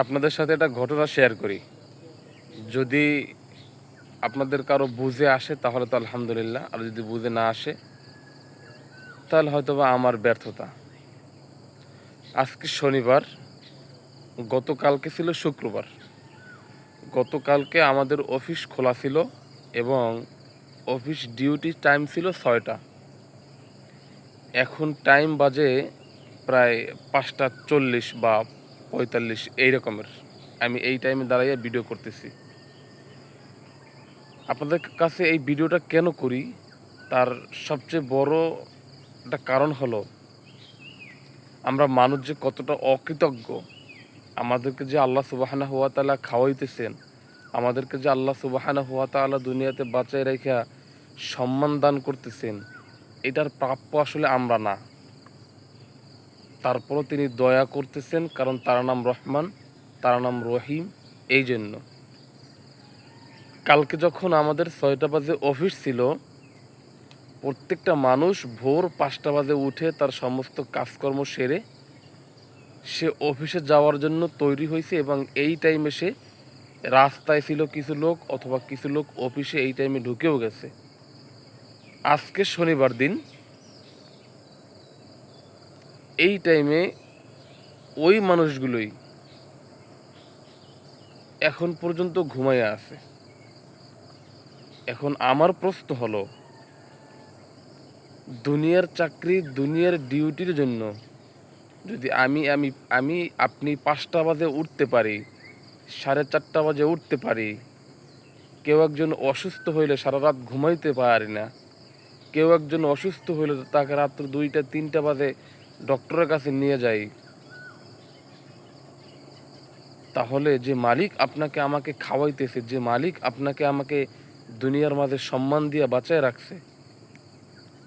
আপনাদের সাথে একটা ঘটনা শেয়ার করি। যদি আপনাদের কারো বুঝে আসে তাহলে তো আলহামদুলিল্লাহ, আর যদি বুঝে না আসে তাহলে হয়তোবা আমার ব্যর্থতা। আজকে শনিবার, গতকালকে ছিল শুক্রবার। গতকালকে আমাদের অফিস খোলা ছিল এবং অফিস ডিউটি টাইম ছিল ৬টা। এখন টাইম বাজে প্রায় ৫টা ৪০ বা ৪৫ এই রকমের। আমি এই টাইমে দাঁড়াইয়া ভিডিও করতেছি। আপনাদের কাছে এই ভিডিওটা কেন করি, তার সবচেয়ে বড় একটা কারণ হলো আমরা মানুষ যে কতটা অকৃতজ্ঞ। আমাদেরকে যে আল্লাহ সুবহানাহু ওয়া তাআলা খাওয়াইতেছেন, আমাদেরকে যে আল্লাহ সুবহানাহু ওয়া তাআলা দুনিয়াতে বাঁচায় রাইখা সম্মান দান করতেছেন, এটার প্রাপ্য আসলে আমরা না। তারপরও তিনি দয়া করতেছেন, কারণ তার নাম রহমান, তার নাম রহিম। এই জন্য কালকে যখন আমাদের ৬টা বাজে অফিস ছিল, প্রত্যেকটা মানুষ ভোর ৫টা বাজে উঠে তার সমস্ত কাজকর্ম সেরে সে অফিসে যাওয়ার জন্য তৈরি হয়েছে এবং এই টাইমে সে রাস্তায় ছিল কিছু লোক, অথবা কিছু লোক অফিসে এই টাইমে ঢুকেও গেছে। আজকে শনিবার দিন, এই টাইমে ওই মানুষগুলোই এখন পর্যন্ত ঘুমাইয়া আছে। এখন আমার প্রশ্ন হলো, দুনিয়ার চাকরি, দুনিয়ার ডিউটির জন্য যদি আমি আমি আমি আপনি ৫টা বাজে উঠতে পারি, ৪:৩০ বাজে উঠতে পারি, কেউ একজন অসুস্থ হইলে সারা রাত ঘুমাইতে পারি না, কেউ একজন অসুস্থ হইলে তাকে রাত্র ২টা ৩টা বাজে ডক্টরের কাছে নিয়ে যাই, তাহলে যে মালিক আপনাকে আমাকে খাওয়াইতেছে, যে মালিক আপনাকে আমাকে দুনিয়ার মাঝে সম্মান দিয়ে বাঁচায় রাখছে,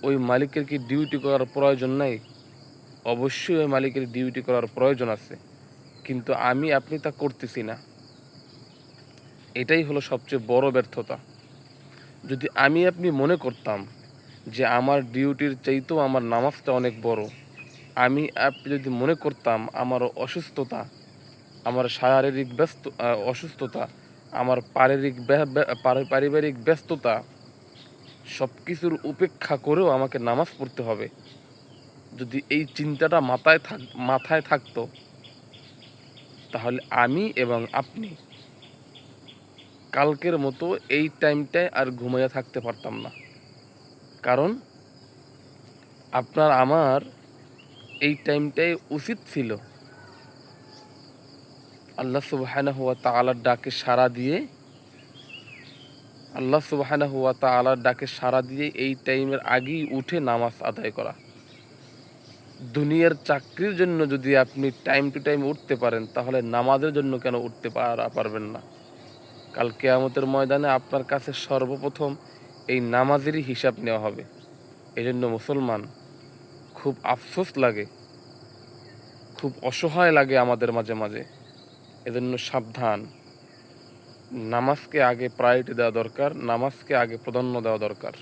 ওই মালিকের কি ডিউটি করার প্রয়োজন নাই? অবশ্যই ওই মালিকের ডিউটি করার প্রয়োজন আছে, কিন্তু আমি আপনি তা করতেছি না। এটাই হলো সবচেয়ে বড় ব্যর্থতা। যদি আমি আপনি মনে করতাম যে আমার ডিউটির চাইতেও আমার নামাজটা অনেক বড়, আমি আপনি যদি মনে করতাম আমার অসুস্থতা, আমার শারীরিক অসুস্থতা, আমার পারিবারিক ব্যস্ততা সব কিছুর উপেক্ষা করেও আমাকে নামাজ পড়তে হবে, যদি এই চিন্তাটা মাথায় থাকতো, তাহলে আমি এবং আপনি কালকের মতো এই টাইমটায় আর ঘুমাইয়া থাকতে পারতাম না। কারণ আপনার আমার এই টাইমটাই উচিত ছিল আল্লাহ সুবহানাহু ওয়া তাআলার ডাকে সাড়া দিয়ে, এই টাইমের আগেই উঠে নামাজ আদায় করা। দুনিয়ার চাকরির জন্য যদি আপনি টাইম টু টাইম উঠতে পারেন, তাহলে নামাজের জন্য কেন উঠতে পারবেন না? কাল কিয়ামতের ময়দানে আপনার কাছে সর্বপ্রথম এই নামাজেরই হিসাব নেওয়া হবে। এজন্য মুসলমান, খুব আফসোস লাগে, খুব অসহায় লাগে আমাদের মাঝে মাঝে। এজন্য সাবধান, নামাজকে আগে প্রায়োরিটি দেওয়া দরকার, নামাজকে আগে প্রাধান্য দেওয়া দরকার।